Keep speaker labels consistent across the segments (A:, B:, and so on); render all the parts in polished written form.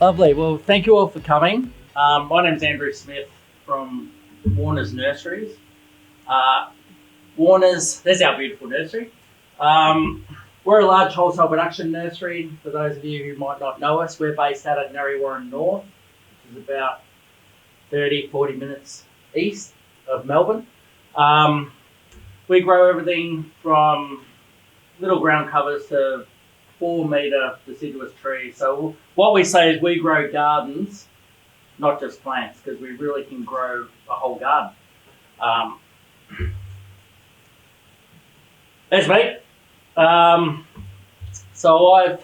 A: Lovely. Well, thank you all for coming. My name's Andrew Smith from Warner's Nurseries. Warner's, there's our beautiful nursery. We're a large wholesale production nursery. For those of you who might not know us, we're based out at Nursery North, which is about 30-40 minutes east of Melbourne. We grow everything from little ground covers to 4-metre deciduous trees. So what we say is we grow gardens, not just plants, because we really can grow a whole garden. There's me. So I've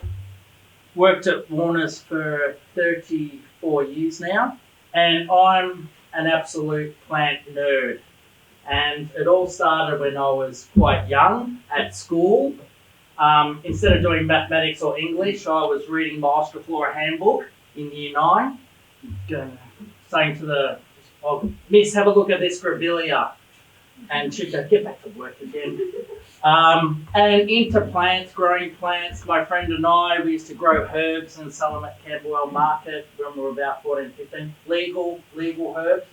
A: worked at Warner's for 34 years now, and I'm an absolute plant nerd. And it all started when I was quite young at school. Instead of doing mathematics or English, I was reading my Ostraflora handbook in year 9, saying to the, Miss, have a look at this grevillea. And she'd go, get back to work again. And into plants, growing plants. My friend and I, we used to grow herbs and sell them at Camberwell Market when we were about 14, 15. Legal herbs.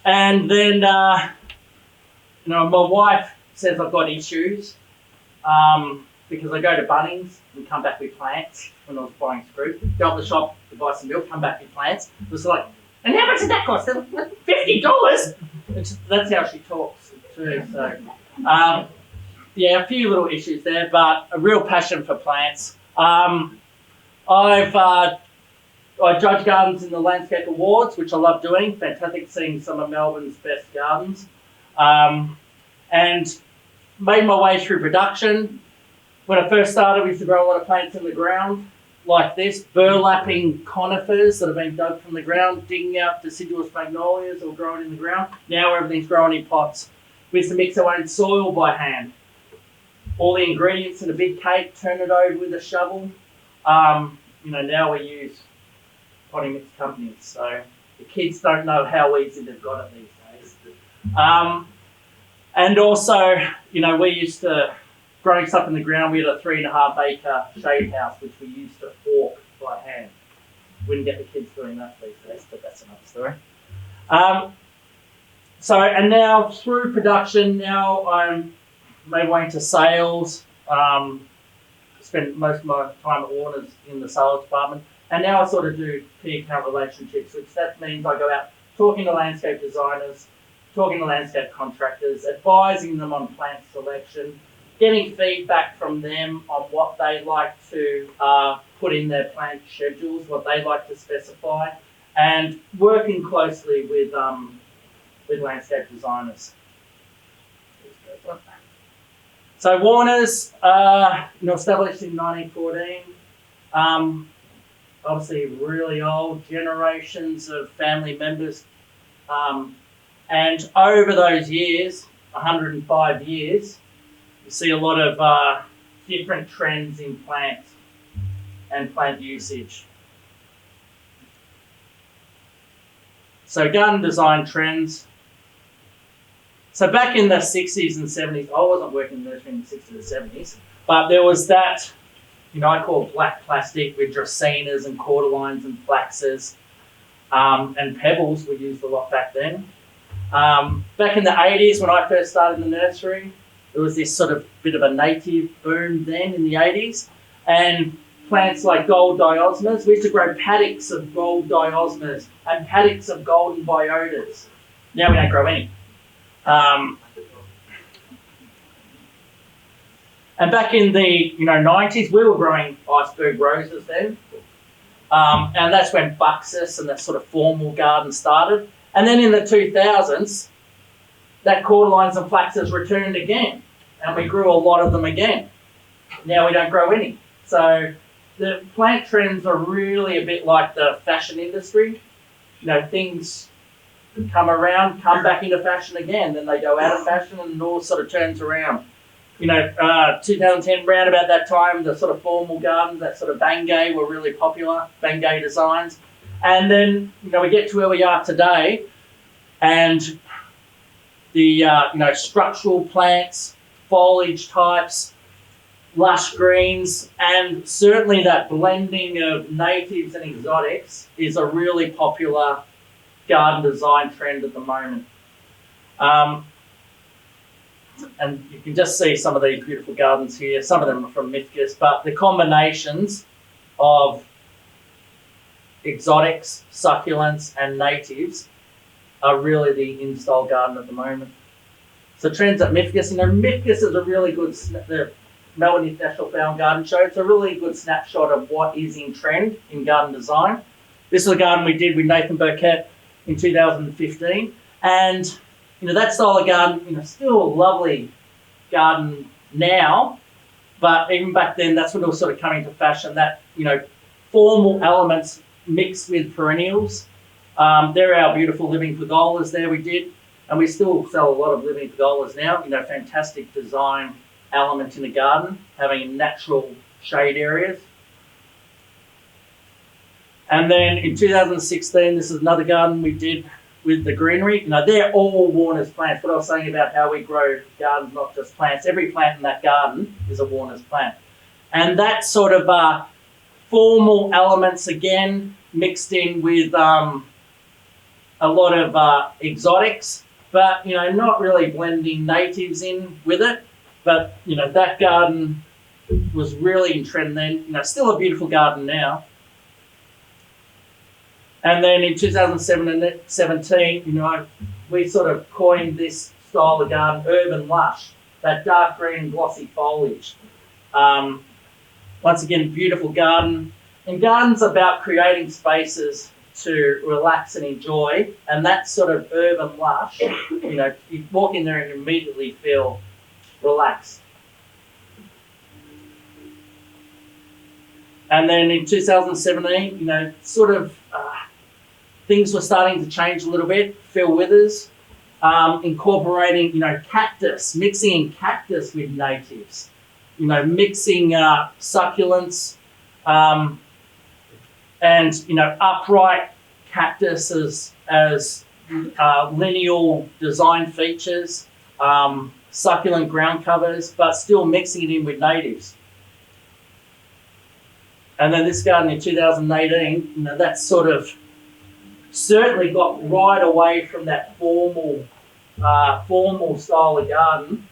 A: And then, my wife says I've got issues because I go to Bunnings and come back with plants when I was buying fruit. Go up the shop to buy some milk, come back with plants. It was like, and how much did that cost? $50? That's how she talks too. So, a few little issues there, but a real passion for plants. I judge gardens in the Landscape Awards, which I love doing. Fantastic seeing some of Melbourne's best gardens. And made my way through production. When I first started, we used to grow a lot of plants in the ground, like this, burlapping conifers that have been dug from the ground, digging out deciduous magnolias or growing in the ground. Now everything's growing in pots. We used to mix our own soil by hand. All the ingredients in a big cake, turn it over with a shovel. Now we use potting mix companies, so the kids don't know how easy they've got it these days. And also, we used to, growing stuff in the ground, we had a 3.5-acre shade house, which we used to fork by hand. Wouldn't get the kids doing that these days, but that's another story. And now through production, now I'm made way into sales. Spent most of my time at Warner's in the sales department. And now I sort of do key account relationships, which that means I go out talking to landscape designers, talking to landscape contractors, advising them on plant selection, getting feedback from them on what they like to put in their plant schedules, what they like to specify, and working closely with landscape designers. So Warner's, established in 1914. Obviously really old, generations of family members. And over those years, 105 years, you see a lot of different trends in plants and plant usage. So garden design trends. So back in the 60s and 70s, I wasn't working in the nursery in the 60s and 70s, but there was that, I call black plastic with dracaenas and cordyline and flaxes, and pebbles were used a lot back then. Back in the 80s, when I first started in the nursery, there was this sort of bit of a native boom then in the 80s, and plants like gold diosmas, we used to grow paddocks of gold diosmas and paddocks of golden biotas. Now we don't grow any. And back in the 90s, we were growing iceberg roses then. And that's when Buxus and that sort of formal garden started. And then in the 2000s, that cordylines and flaxes returned again. And we grew a lot of them again. Now we don't grow any. So the plant trends are really a bit like the fashion industry. Things come around, come back into fashion again. Then they go out of fashion and it all sort of turns around. 2010, round about that time, the sort of formal gardens, that sort of Bangay were really popular, Bangay designs. And then, we get to where we are today, and the, structural plants, foliage types, lush greens, and certainly that blending of natives and exotics is a really popular garden design trend at the moment. And you can just see some of these beautiful gardens here. Some of them are from Mythicus, but the combinations of exotics, succulents, and natives are really the in-style garden at the moment. So trends at Mythicus, Mythicus is a really good, the Melbourne International Flower and Garden Show. It's a really good snapshot of what is in trend in garden design. This is a garden we did with Nathan Burkett in 2015, and that style of garden, still a lovely garden now, but even back then, that's when it was sort of coming to fashion. That formal elements mixed with perennials. There are our beautiful living pergolas there we did, and we still sell a lot of living pergolas now. Fantastic design element in the garden, having natural shade areas. And then in 2016, this is another garden we did with the greenery. They're all Warner's plants. What I was saying about how we grow gardens, not just plants. Every plant in that garden is a Warner's plant. And that sort of formal elements, again, mixed in with a lot of exotics, but, not really blending natives in with it. But, that garden was really in trend then. Still a beautiful garden now. And then in 2017, we sort of coined this style of garden, urban lush, that dark green glossy foliage. Once again, beautiful garden. And gardens about creating spaces to relax and enjoy. And that sort of urban lush, you walk in there and immediately feel relaxed. And then in 2017, things were starting to change a little bit. Phil Withers, incorporating, cactus, mixing in cactus with natives, mixing succulents, and, upright cactus as lineal design features, succulent ground covers, but still mixing it in with natives. And then this garden in 2018, that sort of certainly got right away from that formal style of garden.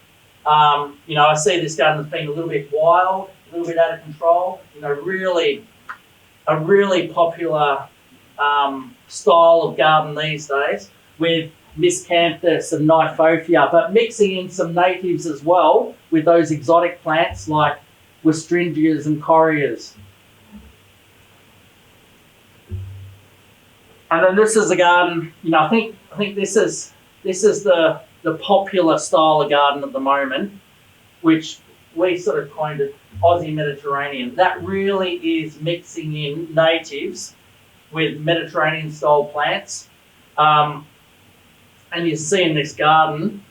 A: I see this garden as being a little bit wild, a little bit out of control. Really a really popular style of garden these days with miscanthus and Nyphophia, but mixing in some natives as well with those exotic plants like Westringias and Correas. And then this is a garden, I think this is the popular style of garden at the moment, which we sort of coined it Aussie Mediterranean. That really is mixing in natives with Mediterranean style plants. And you see in this garden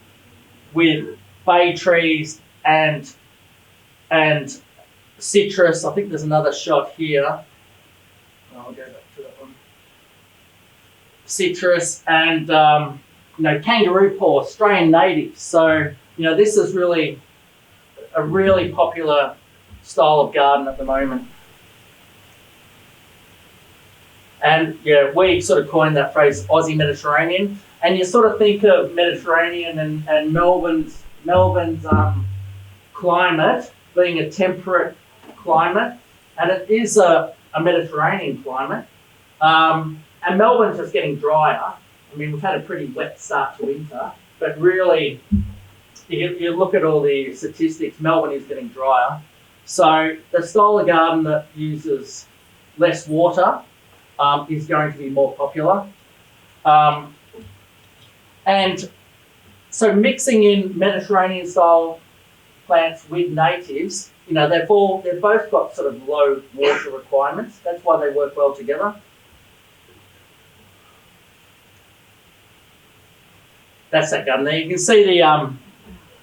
A: with bay trees and citrus. I think there's another shot here. I'll go back to that one. Citrus and kangaroo paw, Australian natives. So this is really a really popular style of garden at the moment. And we sort of coined that phrase Aussie Mediterranean. And you sort of think of Mediterranean and Melbourne's climate being a temperate climate, and it is a Mediterranean climate. And Melbourne's just getting drier. We've had a pretty wet start to winter, but really, you look at all the statistics, Melbourne is getting drier. So the style of garden that uses less water is going to be more popular. And so mixing in Mediterranean style plants with natives, they've both got sort of low water requirements. That's why they work well together. That's that garden there. You can see the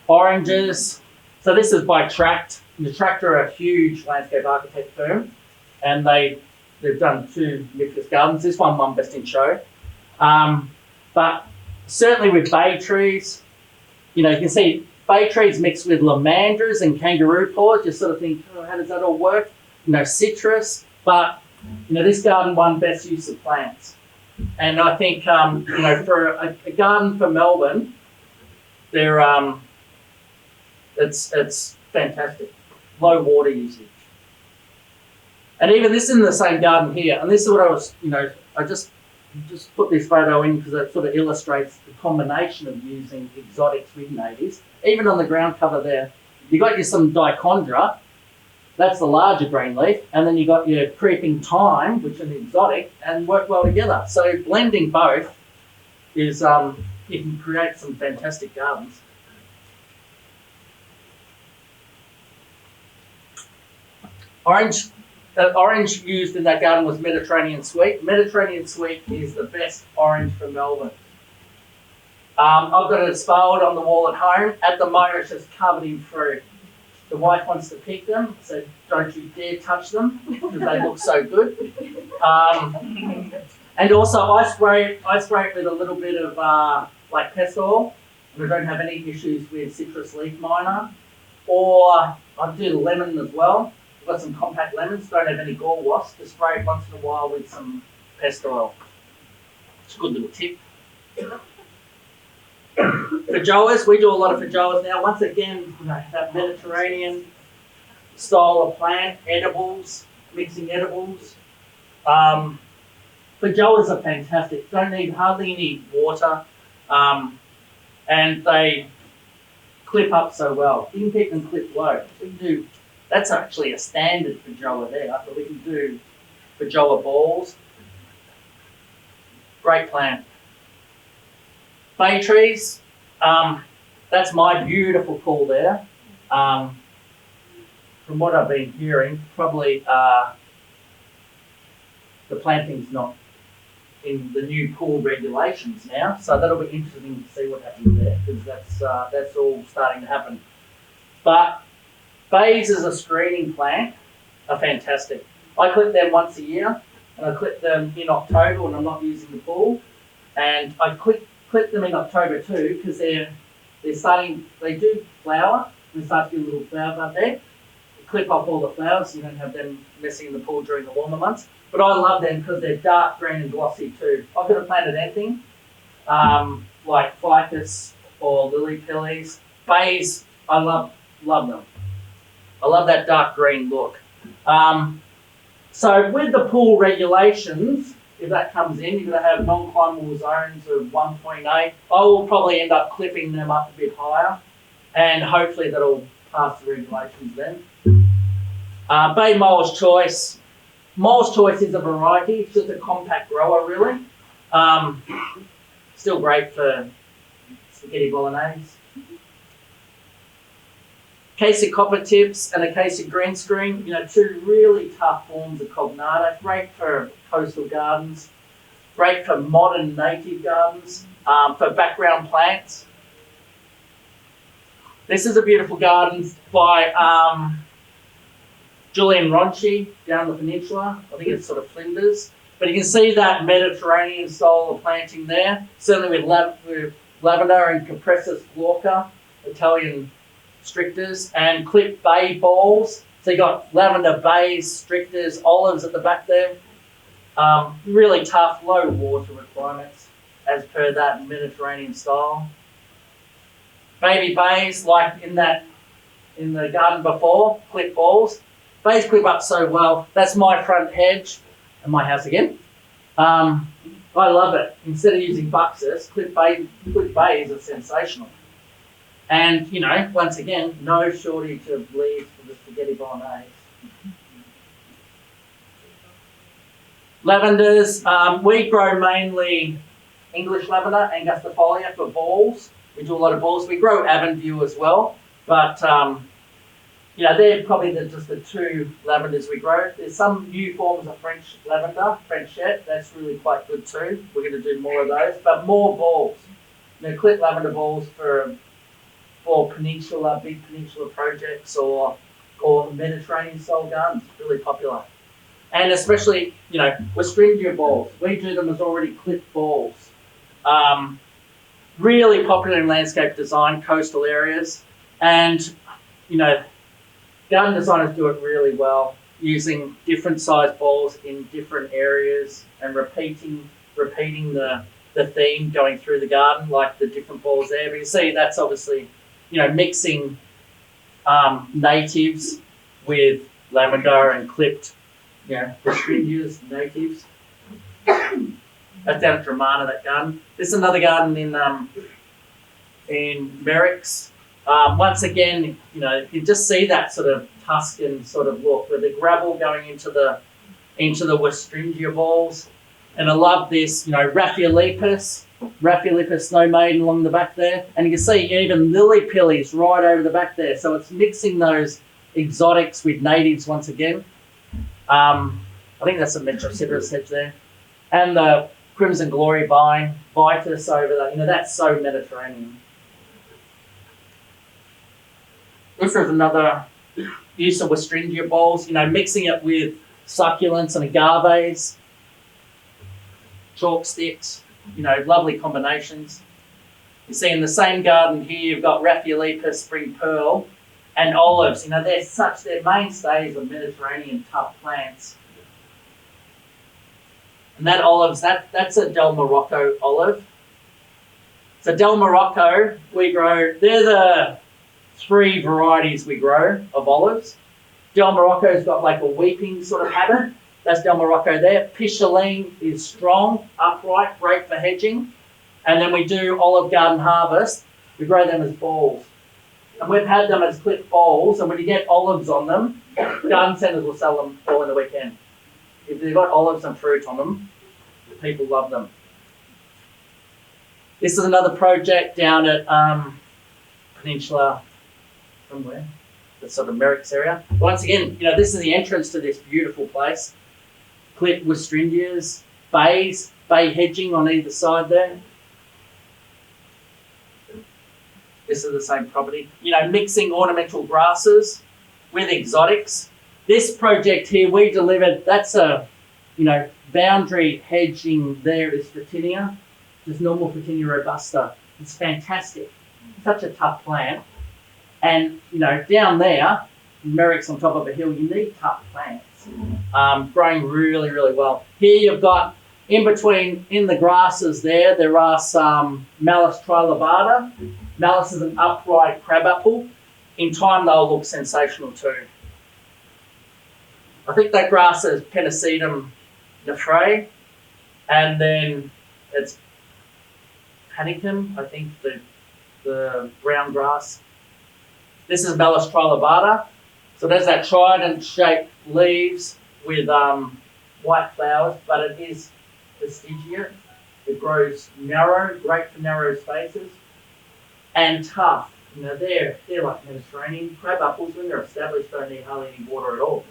A: oranges. So this is by Tract. And Tract are a huge landscape architect firm, and they've done 2 Mythicus gardens. This one won Best in Show. But certainly with bay trees, you can see bay trees mixed with lamandras and kangaroo paws. You sort of think, oh, how does that all work? Citrus, but this garden won best use of plants. And I think for a garden for Melbourne, it's fantastic. Low water usage. And even this is in the same garden here, and this is what I was, I just put this photo in because it sort of illustrates the combination of using exotics with natives. Even on the ground cover there, you got some dichondra, that's the larger green leaf, and then you got your creeping thyme, which is an exotic, and work well together. So blending both is, you can create some fantastic gardens. Orange used in that garden was Mediterranean Sweet. Mediterranean Sweet is the best orange for Melbourne. I've got it spalled on the wall at home. At the moment, it's just covered in fruit. The wife wants to pick them, so don't you dare touch them because they look so good. And also, I spray it with a little bit of pest oil. We don't have any issues with citrus leaf miner. Or I do the lemon as well. I've got some compact lemons, don't have any gall wasps. Just spray it once in a while with some pest oil. It's a good little tip. Feijoas, we do a lot of feijoas now. Once again, that Mediterranean style of plant, edibles, mixing edibles. Feijoas are fantastic. Don't need hardly any water, and they clip up so well. You can keep them clipped low. We can do. That's actually a standard feijoa there, but we can do feijoa balls. Great plant. Bay trees, that's my beautiful call there. From what I've been hearing, probably the planting's not in the new pool regulations now, so that'll be interesting to see what happens there, because that's all starting to happen. But bays as a screening plant are fantastic. I clip them once a year, and I clip them in October when I'm not using the pool, and I clip them in October too because they do flower. They start to get a little flower bud there. You clip off all the flowers so you don't have them messing in the pool during the warmer months. But I love them because they're dark green and glossy too. I could have planted anything like ficus or lily pillies. Bays, I love them. I love that dark green look. So with the pool regulations, if that comes in, you're going to have non-climbable zones of 1.8. I will probably end up clipping them up a bit higher, and hopefully that'll pass the regulations then. Bay Mole's Choice. Mole's Choice is a variety. It's just a compact grower, really. Still great for spaghetti bolognese. Acacia Copper Tips and Acacia Green Screen, two really tough forms of cognata. Great for coastal gardens, great for modern native gardens, for background plants. This is a beautiful garden by Julian Ronchi down the peninsula. I think it's sort of Flinders. But you can see that Mediterranean style of planting there, certainly with lavender and Cupressus glauca, Italian strictors, and clip bay balls. So you got lavender bays, strictors, olives at the back there. Really tough, low water requirements as per that Mediterranean style. Baby bays, like in the garden before, clip balls. Bays clip up so well. That's my front hedge and my house again. I love it. Instead of using buxus, clip bays are sensational. And, once again, no shortage of leaves for the spaghetti bolognese. Lavenders, we grow mainly English lavender, angustifolia, for balls. We do a lot of balls. We grow Avonview as well, but they're probably just the two lavenders we grow. There's some new forms of French lavender, Frenchette. That's really quite good too. We're going to do more of those, but more balls. Clip lavender balls for big peninsula projects or Mediterranean style gardens, really popular. And especially, Westringia balls. We do them as already clipped balls. Really popular in landscape design, coastal areas. And, garden designers do it really well, using different size balls in different areas and repeating the theme going through the garden, like the different balls there. But you see, that's obviously, mixing natives with lavender and clipped, Australia's natives. That's down at Dramana, that garden. This is another garden in Merrick's. Once again, you just see that sort of Tuscan sort of look with the gravel going into the Westringia balls. And I love this, Rhaphilepis snow maiden along the back there. And you can see even lily pillies right over the back there. So it's mixing those exotics with natives once again. I think that's a Metrosideros hedge there. And the Crimson Glory vine, Vitus over there. That's so Mediterranean. This is another use of Westringia balls, mixing it with succulents and agaves, chalk sticks, lovely combinations. You see in the same garden here, you've got Rhaphilepis, Spring Pearl, and olives. They're mainstays of Mediterranean tough plants. And that olives, that's a Del Morocco olive. So Del Morocco, they're the 3 varieties we grow of olives. Del Morocco's got like a weeping sort of habit. That's Del Morocco there. Picholine is strong, upright, great for hedging. And then we do Olive Garden Harvest. We grow them as balls. And we've had them as clipped balls, and when you get olives on them, garden centres will sell them all in the weekend. If they've got olives and fruit on them, people love them. This is another project down at Peninsula, somewhere, the sort of Merrick's area. Once again, this is the entrance to this beautiful place. Clipped Westringias, bay hedging on either side there. This is the same property. Mixing ornamental grasses with exotics. This project here we delivered, that's a, boundary hedging there is Photinia, just normal Photinia robusta. It's fantastic. Such a tough plant. And, down there, Merrick's on top of a hill, you need tough plants. Growing really, really well. Here you've got, in between, in the grasses there are some Malus trilobata. Malus is an upright crabapple. In time, they'll look sensational too. I think that grass is Pennisetum nefrae, and then it's panicum, I think the brown grass. This is Malus trilobata. So there's that trident-shaped leaves with white flowers, but it is vestigiate. It grows narrow, great for narrow spaces, and tough. They're like Mediterranean crab apples. When they're established, don't need hardly any water at all.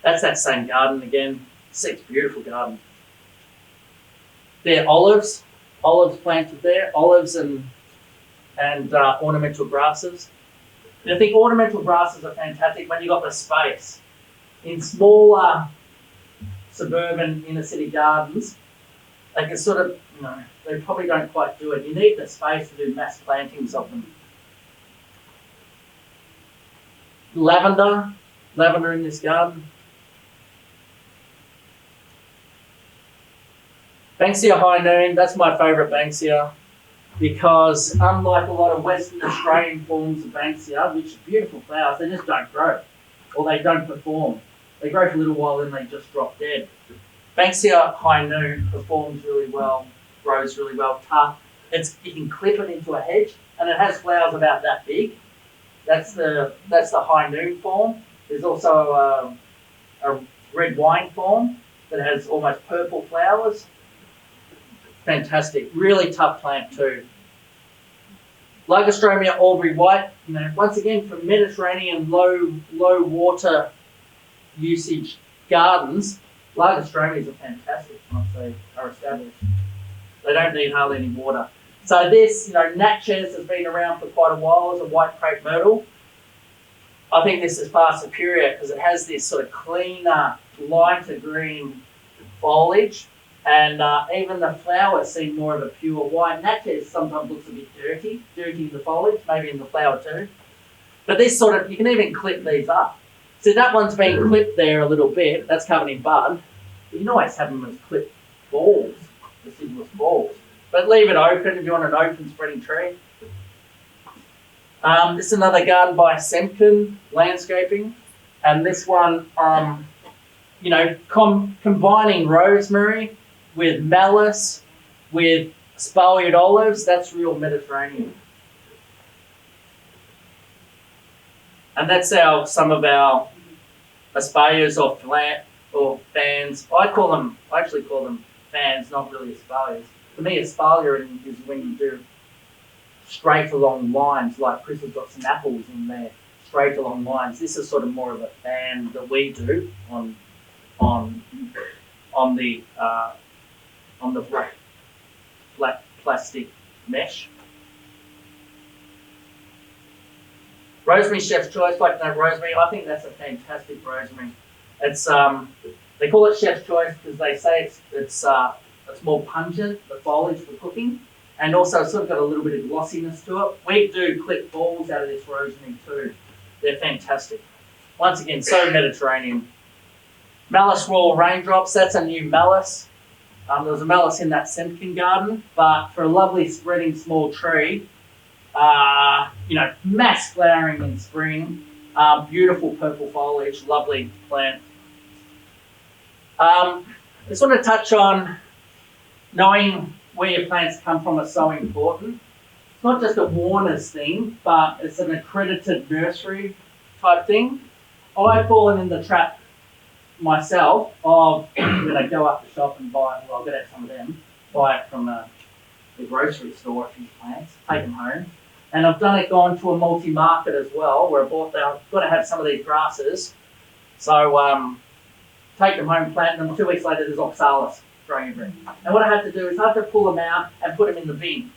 A: That's that same garden again. It's a beautiful garden. They're olives planted there, olives and ornamental grasses. And I think ornamental grasses are fantastic when you've got the space. In smaller suburban inner city gardens, they can sort of, they probably don't quite do it. You need the space to do mass plantings of them. Lavender in this garden. Banksia high noon, that's my favourite Banksia, because unlike a lot of Western Australian forms of Banksia, which are beautiful flowers, they just don't grow, or they don't perform. They grow for a little while and they just drop dead. Banksia high noon performs really well, grows really well, tough. You can clip it into a hedge, and it has flowers about that big. That's the high noon form. There's also a red wine form that has almost purple flowers. Fantastic, really tough plant too. Lagostromia Albury White, once again from Mediterranean low water usage gardens, Lagostromias are fantastic once they are established. They don't need hardly any water. So this, Natchez has been around for quite a while as a white crepe myrtle. I think this is far superior because it has this sort of cleaner, lighter green foliage, and even the flowers seem more of a pure white. Natchez sometimes looks a bit dirty in the foliage, maybe in the flower too. But this sort of, you can even clip these up. See, that one's been clipped there a little bit, that's covered in bud. You can always have them as clipped balls, deciduous balls. But leave it open if you want an open spreading tree. This is another garden by Semken Landscaping. And this one, you know, combining rosemary with malice, with espaliered olives, that's real Mediterranean. And that's some of our espaliers or fans. I actually call them fans, not really espaliers. For me, espalier is when you do straight along lines, like Chris has got some apples in there, straight along lines. This is sort of more of a fan that we do on the black plastic mesh. Rosemary Chef's Choice, like that rosemary. I think that's a fantastic rosemary. It's they call it Chef's Choice because they say it's more pungent, the foliage for cooking, and also it's sort of got a little bit of glossiness to it. We do clip balls out of this rosemary too. They're fantastic. Once again, so Mediterranean. Malice Royal Raindrops, that's a new malice. There was a malice in that Semken garden, but for a lovely spreading small tree, you know, mass flowering in spring, beautiful purple foliage, lovely plant. I just want to touch on knowing where your plants come from is so important. It's not just a Warner's thing, but it's an accredited nursery type thing. I've fallen in the trap myself of when I go up the shop and buy, well, I'll get out some of them, buy it from the grocery store, a few plants, take them home. And I've gone to a multi-market as well, where I bought that. I've got to have some of these grasses. So take them home, plant them. 2 weeks later, there's oxalis growing everywhere. And what I have to do is I have to pull them out and put them in the bin.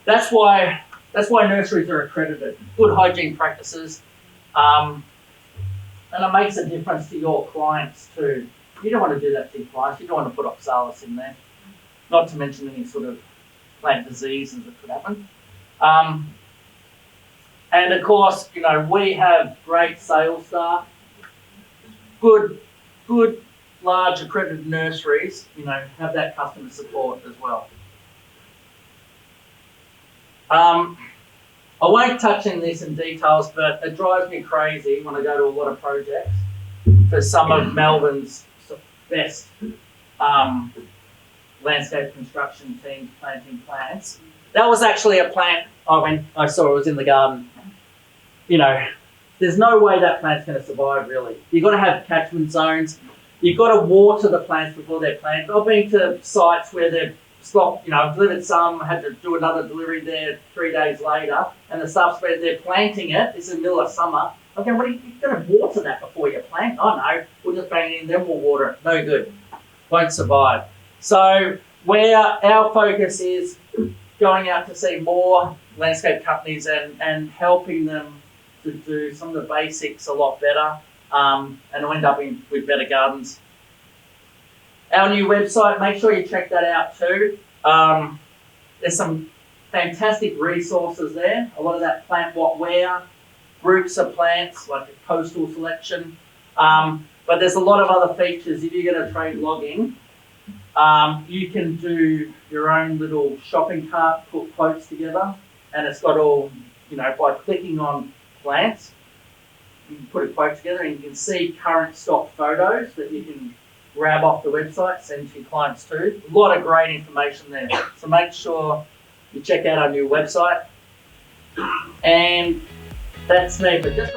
A: That's why nurseries are accredited. Good hygiene practices. And it makes a difference to your clients too. You don't want to do that to your clients. You don't want to put oxalis in there. Not to mention any sort of plant diseases that could happen. And of course, you know, we have great sales staff, good, large accredited nurseries, you know, have that customer support as well. I won't touch on this in details, but it drives me crazy when I go to a lot of projects for some of Melbourne's best landscape construction teams planting plants. That was actually a plant I saw, it was in the garden. You know, there's no way that plant's going to survive really. You've got to have catchment zones. You've got to water the plants before they're planted. I've been to sites where they've stopped, you know, I've delivered some, had to do another delivery there 3 days later, and the stuff's where they're planting it. It's in the middle of summer. Okay, what are you going to water that before you plant? Oh no, we'll just bang it in, then we'll water it. No good. Won't survive. So where our focus is going out to see more landscape companies and helping them to do some of the basics a lot better, and end up with better gardens. Our new website, make sure you check that out too. There's some fantastic resources there. A lot of that plant what where, groups of plants like a coastal selection. But there's a lot of other features. If you get a trade login, you can do your own little shopping cart, put quotes together, and it's got all, you know, by clicking on plants, you can put a quote together and you can see current stock photos that you can grab off the website, send to your clients too. A lot of great information there. So make sure you check out our new website. And that's me. But just